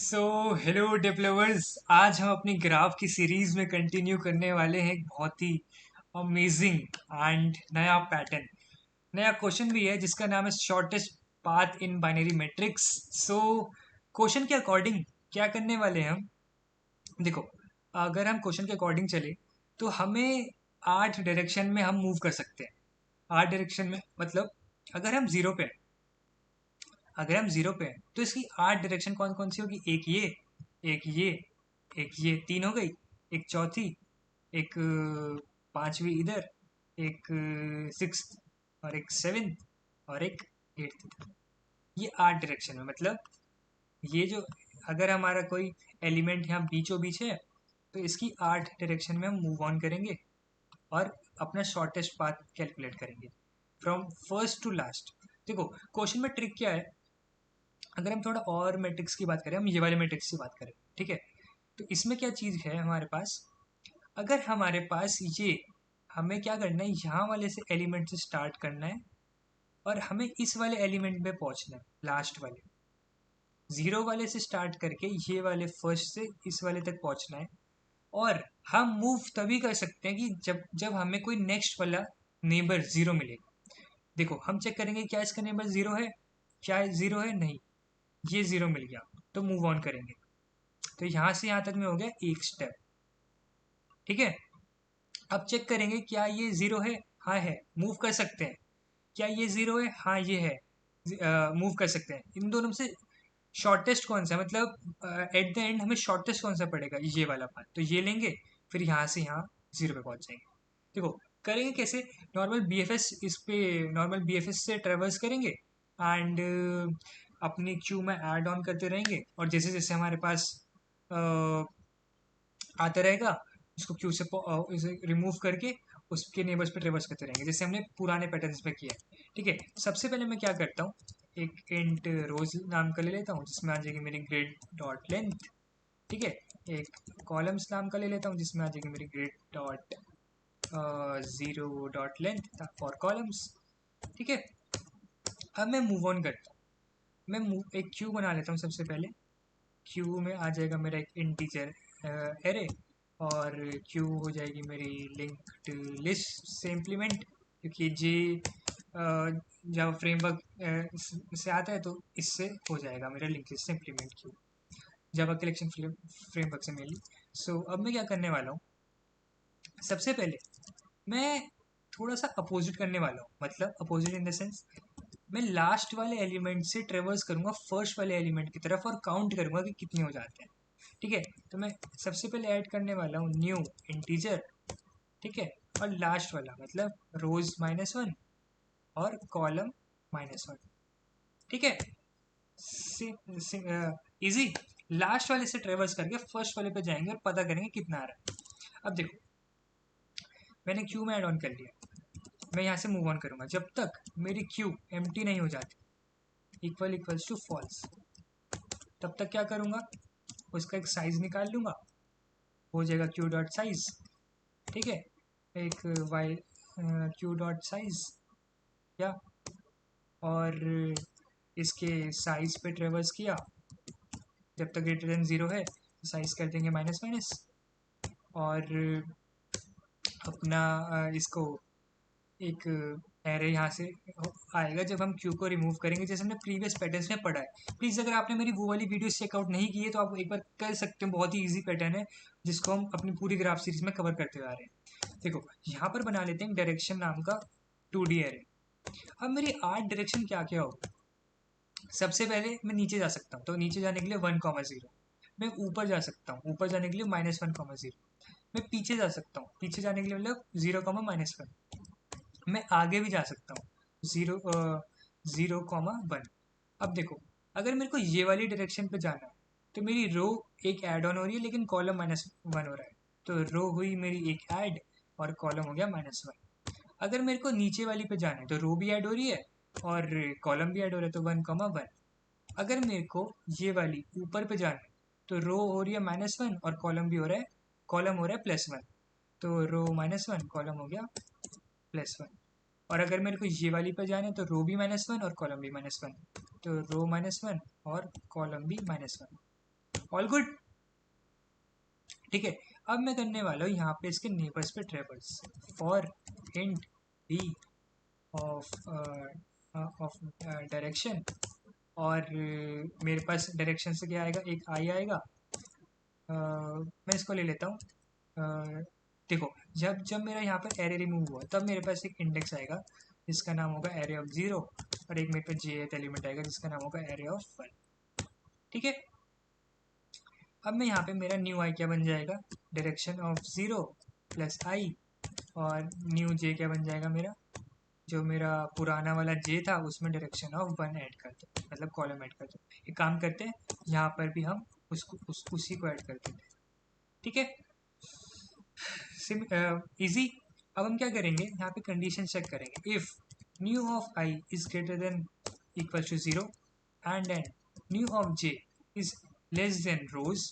Hello developers. आज हम अपनी ग्राफ की सीरीज में कंटिन्यू करने वाले हैं एक बहुत ही अमेजिंग एंड नया पैटर्न, नया क्वेश्चन भी है जिसका नाम है shortest path in binary matrix. So question के अकॉर्डिंग क्या करने वाले हैं हम, देखो, अगर हम क्वेश्चन के अकॉर्डिंग चले तो हमें 8 डायरेक्शन में हम मूव कर सकते हैं। 8 डायरेक्शन में मतलब अगर हम जीरो पे हैं, अगर हम जीरो पे हैं तो इसकी 8 डायरेक्शन कौन कौन सी होगी? एक ये, एक ये, एक ये, तीन हो गई, एक चौथी, एक पांचवी इधर, एक सिक्स, और एक सेवेंथ, और एक एट्थ। ये 8 डायरेक्शन में मतलब ये जो, अगर हमारा कोई एलिमेंट यहाँ बीचों बीच है तो इसकी 8 डायरेक्शन में हम मूव ऑन करेंगे और अपना शॉर्टेस्ट पाथ कैलकुलेट करेंगे फ्रॉम फर्स्ट टू लास्ट। देखो, क्वेश्चन में ट्रिक क्या है, अगर हम थोड़ा और मैट्रिक्स की बात करें, हम ये वाले मैट्रिक्स की बात करें, ठीक है, तो इसमें क्या चीज़ है हमारे पास, अगर हमारे पास ये, हमें क्या करना है, यहाँ वाले से एलिमेंट से स्टार्ट करना है और हमें इस वाले एलिमेंट पे पहुंचना है, लास्ट वाले जीरो वाले से स्टार्ट करके ये वाले फर्स्ट से इस वाले तक पहुंचना है। और हम मूव तभी कर सकते हैं कि जब जब हमें कोई नेक्स्ट वाला नेबर जीरो मिलेगा। देखो, हम चेक करेंगे क्या इसका नेबर जीरो है, क्या जीरो है, नहीं, ये जीरो मिल गया तो मूव ऑन करेंगे। तो यहाँ से यहाँ तक में हो गया एक स्टेप, ठीक है। अब चेक करेंगे क्या ये जीरो है, हाँ है, मूव कर सकते हैं। क्या ये जीरो है, हाँ ये है, मूव कर सकते हैं। इन दोनों में से शॉर्टेस्ट कौन सा, मतलब एट द एंड हमें शॉर्टेस्ट कौन सा पड़ेगा, ये वाला पाथ, तो ये लेंगे, फिर यहाँ से यहाँ जीरो पे पहुंच जाएंगे। देखो, करेंगे कैसे, नॉर्मल बीएफएस, इस पे नॉर्मल बीएफएस से ट्रेवर्स करेंगे एंड अपनी क्यू में ऐड ऑन करते रहेंगे, और जैसे जैसे हमारे पास आता रहेगा उसको क्यू से इसे रिमूव करके उसके नेबर्स पे ट्रेवर्स करते रहेंगे, जैसे हमने पुराने पैटर्न्स पे किया है, ठीक है। सबसे पहले मैं क्या करता हूँ, एक इंट रोज नाम का ले लेता हूँ जिसमें आ जाएगी मेरी ग्रिड डॉट लेंथ, ठीक है। एक कॉलम्स नाम का ले लेता हूँ जिसमें आ जाएगी मेरी grid dot zero dot length for columns, ठीक है। अब मैं मूव ऑन करता हूँ, एक क्यू बना लेता हूँ सबसे पहले। क्यू में आ जाएगा मेरा एक इंटीजर एरे, और क्यू हो जाएगी मेरी लिंक्ड लिस्ट से इम्प्लीमेंट, क्योंकि जी जब फ्रेमवर्क से आता है तो इससे हो जाएगा मेरा लिंक लिस्ट से इम्प्लीमेंट क्यू, जावा कलेक्शन फ्रेमवर्क से मेनली। सो अब मैं क्या करने वाला हूँ, सबसे पहले मैं थोड़ा सा अपोजिट करने वाला हूँ, मतलब अपोजिट इन द सेंस, मैं लास्ट वाले एलिमेंट से ट्रेवर्स करूंगा फर्स्ट वाले एलिमेंट की तरफ और काउंट करूंगा कि कितने हो जाते हैं, ठीक है। तो मैं सबसे पहले ऐड करने वाला हूँ न्यू इंटीजर, ठीक है, और लास्ट वाला मतलब रोज -1 और कॉलम -1, ठीक है। इजी, लास्ट वाले से ट्रेवर्स करके फर्स्ट वाले पे जाएंगे और पता करेंगे कितना आ रहा है। अब देखो, मैंने क्यू में ऐड ऑन कर लिया, मैं यहाँ से मूव ऑन करूंगा जब तक मेरी क्यू एम्प्टी नहीं हो जाती, इक्वल इक्वल्स टू फॉल्स, तब तक क्या करूंगा, उसका एक साइज निकाल लूंगा, हो जाएगा क्यू डॉट साइज, ठीक है। एक वाई क्यू डॉट साइज या, और इसके साइज पे ट्रेवर्स किया, जब तक ग्रेटर देन जीरो है साइज कर देंगे माइनस माइनस, और अपना इसको एक एरे यहाँ से आएगा जब हम क्यू को रिमूव करेंगे, जैसे हमने प्रीवियस पैटर्न्स में पढ़ा है। प्लीज़ अगर आपने मेरी वो वाली वीडियो चेकआउट नहीं की है तो आप एक बार कर सकते हो, बहुत ही इजी पैटर्न है जिसको हम अपनी पूरी ग्राफ सीरीज में कवर करते हुए आ रहे हैं। देखो, यहाँ पर बना लेते हैं डायरेक्शन नाम का 2D एरे। अब मेरी 8 डायरेक्शन क्या क्या होगी, सबसे पहले मैं नीचे जा सकता हूँ, तो नीचे जाने के लिए 1,0, मैं ऊपर जा सकता हूँ, ऊपर जाने के लिए -1,0, मैं पीछे जा सकता हूँ, पीछे जाने के लिए मतलब 0,-1, मैं आगे भी जा सकता हूँ, 0,1। अब देखो, अगर मेरे को ये वाली डायरेक्शन पे जाना है तो मेरी रो एक ऐड ऑन हो रही है लेकिन कॉलम -1 हो रहा है, तो रो हुई मेरी एक ऐड और कॉलम हो गया -1। अगर मेरे को नीचे वाली पे जाना है तो रो भी ऐड हो रही है और कॉलम भी ऐड हो रहा है, तो 1,1। अगर मेरे को ये वाली ऊपर पे जाना है तो रो हो रही है -1 और कॉलम भी हो रहा है, कॉलम हो रहा है +1, तो रो -1 कॉलम हो गया +1। और अगर मेरे को ये वाली पे जाना है तो रो भी -1 और कॉलम भी -1, तो रो -1 और कॉलम भी -1। All good. ठीक है, अब मैं करने वाला हूँ यहाँ पे इसके नेबर्स पे traverse for int b of of direction, और मेरे पास डायरेक्शन से क्या आएगा, एक आई आएगा। मैं इसको ले लेता हूँ। देखो, जब जब मेरा यहाँ पर एरे रिमूव हुआ तब मेरे पास एक इंडेक्स आएगा जिसका नाम होगा एरे ऑफ 0, और एक मेरे पास jth एलिमेंट आएगा जिसका नाम होगा एरे ऑफ 1। ठीक है, अब मैं यहाँ पे मेरा न्यू आई क्या बन जाएगा, डायरेक्शन ऑफ 0 प्लस आई, और न्यू जे क्या बन जाएगा मेरा, जो मेरा पुराना वाला जे था उसमें डायरेक्शन ऑफ 1 ऐड कर दो, मतलब कॉलम ऐड कर दो। एक काम करते हैं, यहाँ पर भी हम उसी को ऐड कर देते हैं। ठीक है, इजी। अब हम क्या करेंगे, यहाँ पे कंडीशन चेक करेंगे, if new of I is greater than equal to 0 and then new of J is less than rows.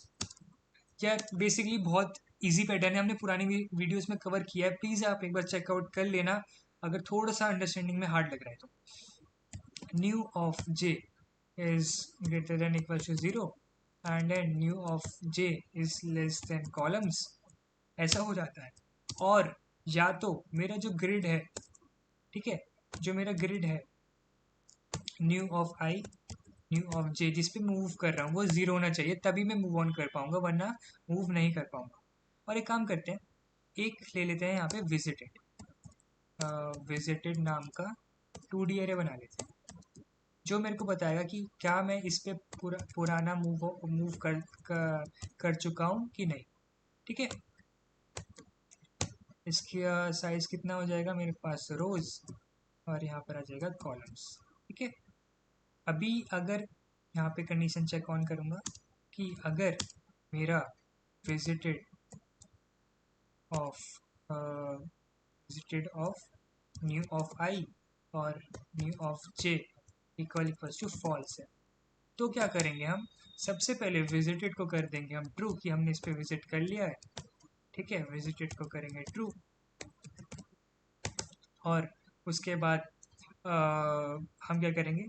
यार बेसिकली बहुत इजी पैटर्न है, हमने पुरानी वीडियोस में कवर किया है, प्लीज़ आप एक बार चेकआउट कर लेना अगर थोड़ा सा अंडरस्टैंडिंग में हार्ड लग रहा है तो। New of J is greater than equal to 0 and then new of J is less than columns, ऐसा हो जाता है। और या तो मेरा जो ग्रिड है, ठीक है, जो मेरा ग्रिड है new of I new of J जिस पे मूव कर रहा हूँ वो 0 होना चाहिए, तभी मैं मूव ऑन कर पाऊंगा, वरना मूव नहीं कर पाऊंगा। और एक काम करते हैं, एक ले लेते हैं यहाँ पे विजिटेड, विजिटेड नाम का 2D एरे बना लेते हैं, जो मेरे को बताएगा कि क्या मैं इस पे पुराना मूव कर चुका हूँ कि नहीं। ठीक है, इसका साइज कितना हो जाएगा मेरे पास, रोज, और यहाँ पर आ जाएगा कॉलम्स। ठीक है, अभी अगर यहाँ पे कंडीशन चेक ऑन करूँगा कि अगर मेरा visited of visited of new of I और new of J equal to false है, तो क्या करेंगे हम, सबसे पहले विजिटेड को कर देंगे हम ट्रू कि हमने इस पे विजिट कर लिया है। ठीक है, विजिटेड को करेंगे ट्रू, और उसके बाद हम क्या करेंगे,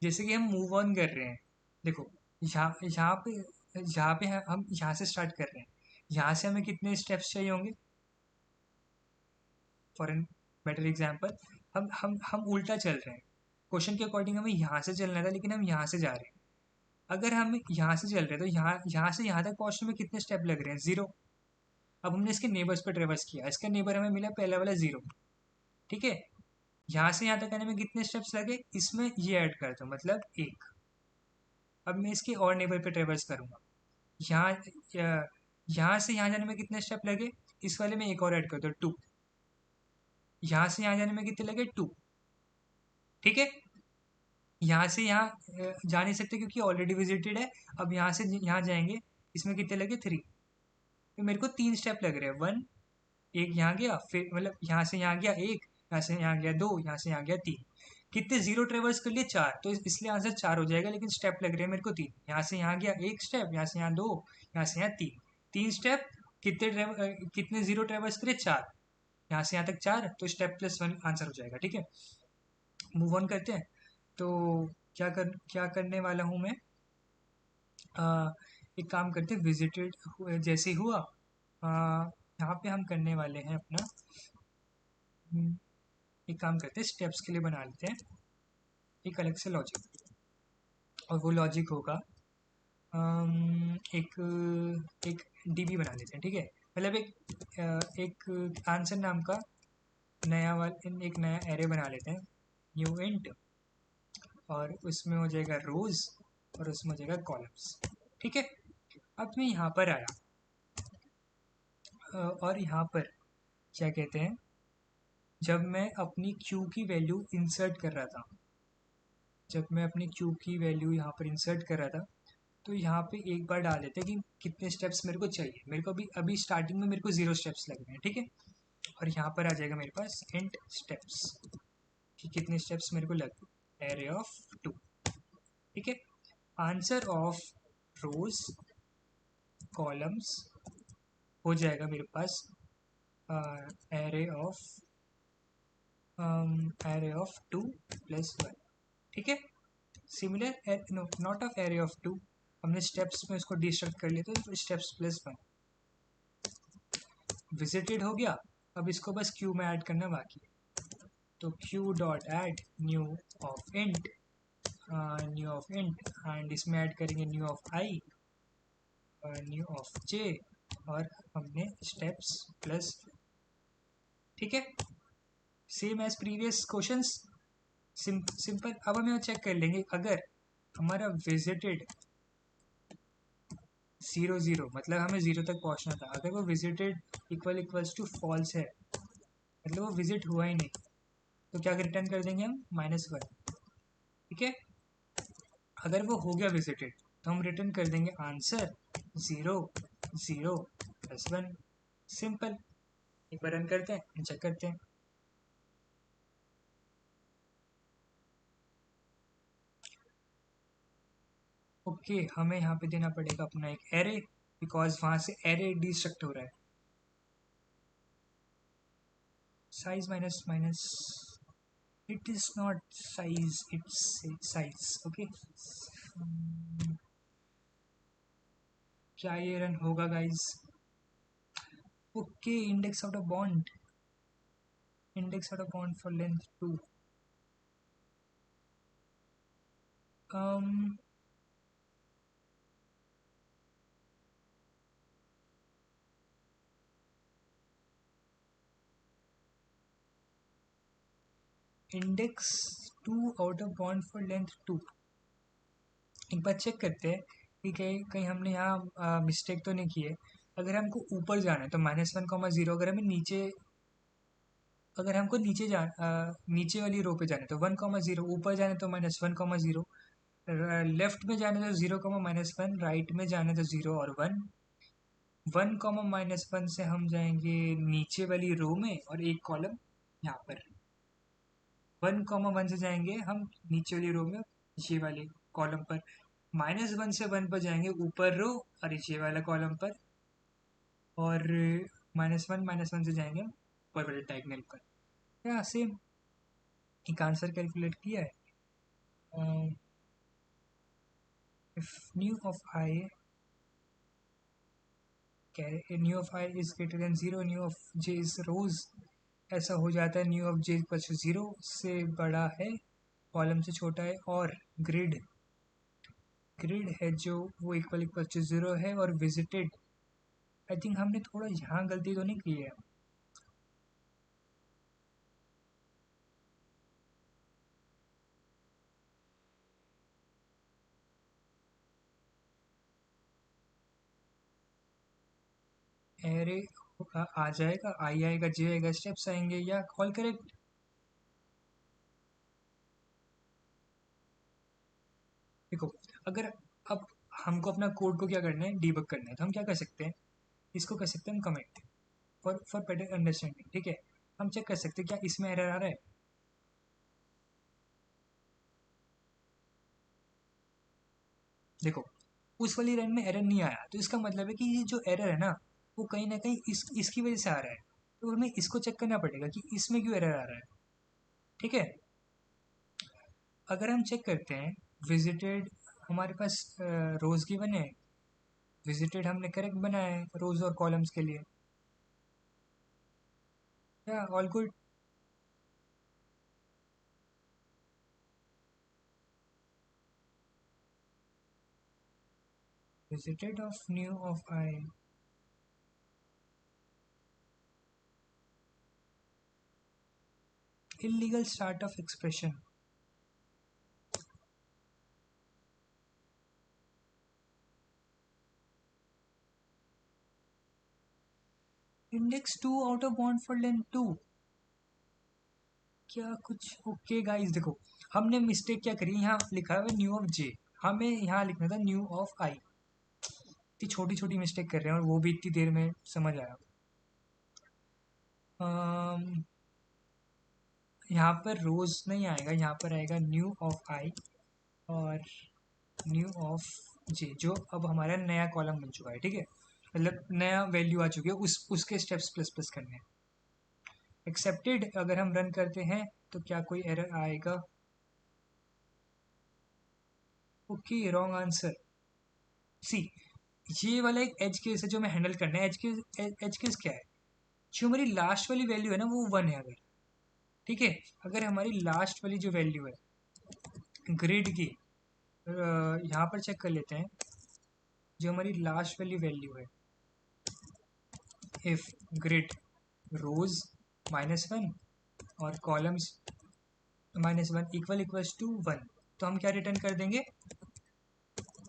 जैसे कि हम मूव ऑन कर रहे हैं, देखो यहाँ पे हम यहाँ से स्टार्ट कर रहे हैं, यहाँ से हमें कितने स्टेप्स चाहिए होंगे, फॉर एन बेटर एग्जाम्पल, हम उल्टा चल रहे हैं, क्वेश्चन के अकॉर्डिंग हमें यहाँ से चलना था लेकिन हम यहाँ से जा रहे हैं। अगर हम यहाँ से चल रहे हैं तो यहाँ से यहाँ तक पहुँचने में कितने स्टेप लग रहे हैं, 0। अब हमने इसके नेबर्स पर ट्रेवर्स किया, इसका नेबर हमें मिला पहला वाला 0। ठीक है, यहाँ से यहाँ तक आने में कितने स्टेप्स लगे, इसमें ये ऐड कर दो, मतलब 1। अब मैं इसके और नेबर पे ट्रेवर्स करूँगा, यहाँ यहाँ से यहाँ जाने में कितने स्टेप लगे, इस वाले में एक और ऐड कर दो 2। यहाँ से यहाँ जाने में कितने लगे, 2। ठीक है, यहाँ से यहाँ जा नहीं सकते क्योंकि ऑलरेडी विजिटेड है। अब यहाँ से यहाँ जाएंगे, इसमें कितने लगे, 3। तो मेरे को 3 स्टेप लग रहे हैं, 1, एक यहाँ गया, फिर मतलब यहाँ से यहाँ गया 1, यहाँ से यहाँ गया 2, यहाँ से यहाँ गया 3। कितने 0 ट्रेवर्स कर लिए, 4, तो इसलिए आंसर 4 हो जाएगा, लेकिन स्टेप लग रहे हैं मेरे को 3। यहाँ से यहाँ गया 1 स्टेप, यहाँ से यहाँ 2, यहाँ से यहाँ 3, 3 स्टेप। कितने 0 ट्रेवर्स करे, 4, यहाँ से यहाँ तक 4, तो स्टेप प्लस 1 आंसर हो जाएगा। ठीक है, मूव ऑन करते हैं। तो क्या करने वाला हूँ मैं, एक काम करते हैं, विजिटेड जैसे हुआ, यहाँ पे हम करने वाले हैं अपना, एक काम करते हैं, स्टेप्स के लिए बना लेते हैं एक अलग से लॉजिक, और वो लॉजिक होगा एक एक डीबी बना लेते हैं। ठीक है, मतलब एक आंसर नाम का एक नया एरे बना लेते हैं, न्यू इंट, और उसमें हो जाएगा रोज, और उसमें हो जाएगा कॉलम्स। ठीक है, अब मैं यहाँ पर आया, और यहाँ पर क्या कहते हैं, जब मैं अपनी क्यू की वैल्यू इंसर्ट कर रहा था, जब मैं अपनी क्यू की वैल्यू यहाँ पर इंसर्ट कर रहा था, तो यहाँ पे एक बार डाल देते हैं कि कितने स्टेप्स मेरे को चाहिए। मेरे को अभी स्टार्टिंग में मेरे को 0 स्टेप्स लग रहे हैं। ठीक है, और यहाँ पर आ जाएगा मेरे पास इंट स्टेप्स कि कितने स्टेप्स मेरे को लगे, एरे ऑफ 2। ठीक है, आंसर ऑफ रोज कॉलम्स हो जाएगा मेरे पास एरे ऑफ 2 + 1। ठीक है, similar no not of array of two, हमने स्टेप्स में उसको डिस्ट्रक्ट कर लिया तो स्टेप्स प्लस वन विजिटेड हो गया। अब इसको बस क्यू में ऐड करना बाकी है, तो Q dot add new of int, new of int and इसमें ऐड करेंगे न्यू ऑफ आई और न्यू ऑफ जे और हमने स्टेप्स प्लस, ठीक है, same as previous questions, simple. अब हम यहाँ चेक कर लेंगे अगर हमारा विजिटेड 0 0 मतलब हमें 0 तक पहुँचना था, अगर वो विजिटेड इक्वल्स टू फॉल्स है मतलब वो विजिट हुआ ही नहीं, तो क्या रिटर्न कर देंगे हम -1, ठीक है। अगर वो हो गया विजिटेड तो हम रिटर्न कर देंगे आंसर 0 0 +1, सिंपल। एक बार रन करते हैं, चेक करते हैं। ओके हमें यहाँ पे देना पड़ेगा अपना एक एरे, बिकॉज वहां से एरे डिस्ट्रक्ट हो रहा है। Size minus minus, it is not size, it's size, okay. क्या ये रन होगा guys? Okay index out of bond, index out of bond for length 2, index 2 out of bond for length 2। एक बार check करते हैं कि कहीं कहीं हमने यहाँ मिस्टेक तो नहीं की है। अगर हमको ऊपर जाना है तो -1, 0, अगर हमें नीचे, अगर हमको नीचे वाली रो पे जाना है तो 1, 0, ऊपर जाना है तो -1, 0, लेफ्ट में जाने तो 0, -1, राइट में जाने तो 0 और 1, 1, -1 से हम जाएंगे नीचे वाली रो में और एक कॉलम यहाँ पर, 1, 1 से जाएंगे हम नीचे वाली रो में ये वाले कॉलम पर, -1 से 1 पर जाएंगे ऊपर रो और ये वाला कॉलम पर, और -1 से जाएंगे हम ऊपर वाले डायगोनल पर। या सेम एक आंसर कैलकुलेट किया है। If new of I new of I is greater than 0, new of J is rows, ऐसा हो जाता है new of J equal to 0 से बड़ा है, कॉलम से छोटा है, और ग्रिड ग्रिड है जो वो इक्वल टू 0 है, और विजिटेड, आई थिंक हमने थोड़ा यहाँ गलती तो नहीं की है। एरे आ जाएगा, आई आएगा, जे आएगा, स्टेप्स आएंगे, या ऑल करेक्ट। देखो अगर अब हमको अपना कोड को क्या करना है, डीबग करना है, तो हम क्या कर सकते हैं, इसको कर सकते हैं हम कमेंट फॉर बेटर अंडरस्टैंडिंग, ठीक है। हम चेक कर सकते हैं क्या इसमें एरर आ रहा है। देखो उस वाली रन में एरर नहीं आया, तो इसका मतलब है कि ये जो एरर है ना वो कहीं ना कहीं इसकी वजह से आ रहा है, तो हमें इसको चेक करना पड़ेगा कि इसमें क्यों एरर आ रहा है, ठीक है। अगर हम चेक करते हैं विजिटेड, हमारे पास रोज गिवन है, विजिटेड हमने करेक्ट बनाया है रोज और कॉलम्स के लिए, या all good. visited of new of I, illegal start of expression, index 2 out of bound for length 2, क्या कुछ ओके गाइस। देखो हमने मिस्टेक क्या करी, यहाँ लिखा है न्यू ऑफ जे, हमें यहाँ लिखना था न्यू ऑफ आई, इतनी छोटी छोटी मिस्टेक कर रहे हैं और वो भी इतनी देर में समझ आया। यहाँ पर रोज नहीं आएगा, यहाँ पर आएगा न्यू ऑफ आई और न्यू ऑफ जे, जो अब हमारा नया कॉलम बन चुका है, ठीक है, मतलब नया वैल्यू आ चुकी है, उसके स्टेप्स प्लस प्लस करने हैं। एक्सेप्टेड अगर हम रन करते हैं तो क्या कोई एरर आएगा? Okay, wrong answer. सी, ये वाला एक एज केस है जो हमें हैंडल करना है। एज केस क्या है? जो हमारी लास्ट वाली वैल्यू है ना वो 1 है अगर, ठीक है, अगर हमारी लास्ट वाली जो वैल्यू है ग्रिड की, यहाँ पर चेक कर लेते हैं, जो हमारी लास्ट वाली वैल्यू है, इफ ग्रिड रोज -1 और कॉलम्स -1 इक्वल्स टू 1, तो हम क्या रिटर्न कर देंगे?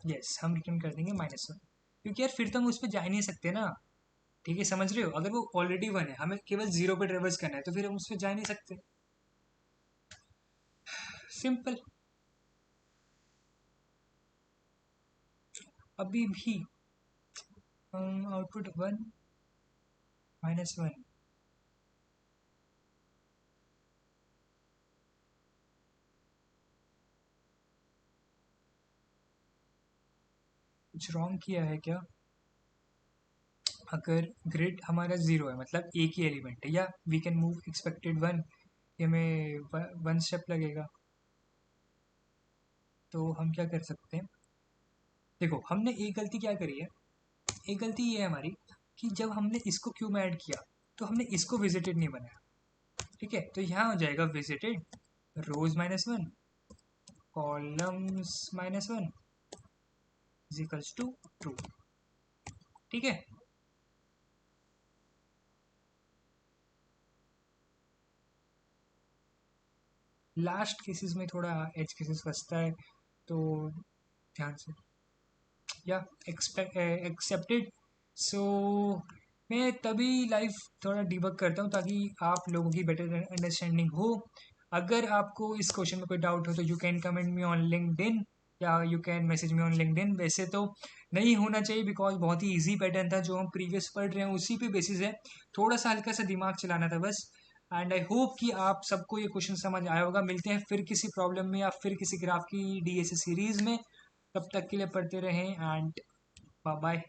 यस, हम रिटर्न कर देंगे -1, क्योंकि यार फिर तो हम उस पर जा ही नहीं सकते ना। ठीक है, समझ रहे हो? अगर वो ऑलरेडी 1 है, हमें केवल 0 पे ट्रेवर्स करना है, तो फिर हम उस पर जा ही नहीं सकते। सिंपल। अभी भी आउटपुट 1 -1। कुछ रॉन्ग किया है क्या? अगर ग्रिड हमारा 0 है मतलब एक ही एलिमेंट है, या वी कैन मूव एक्सपेक्टेड 1, ये हमें 1 स्टेप लगेगा, तो हम क्या कर सकते हैं? देखो, हमने एक गलती क्या करी है, एक गलती ये है हमारी कि जब हमने इसको क्यू में ऐड किया तो हमने इसको विजिटेड नहीं बनाया। ठीक है, तो यहाँ हो जाएगा visited rows -1 columns -1 is equals to true. ठीक है, लास्ट केसेस में थोड़ा एज केसेस फंसता है, तो ध्यान से, या एक्सेप्टेड। सो मैं तभी लाइव थोड़ा डिबग करता हूँ ताकि आप लोगों की बेटर अंडरस्टैंडिंग हो। अगर आपको इस क्वेश्चन में कोई डाउट हो तो you can comment me on LinkedIn, या you can message me on LinkedIn. वैसे तो नहीं होना चाहिए, बिकॉज बहुत ही इजी पैटर्न था जो हम प्रीवियस पढ़ रहे हैं, उसी पे बेसिस है, थोड़ा सा हल्का सा दिमाग चलाना था बस। एंड आई होप कि आप सबको ये क्वेश्चन समझ आया होगा। मिलते हैं फिर किसी प्रॉब्लम में या फिर किसी ग्राफ की डीएसए सीरीज में। तब तक के लिए पढ़ते रहें एंड बाय बाय।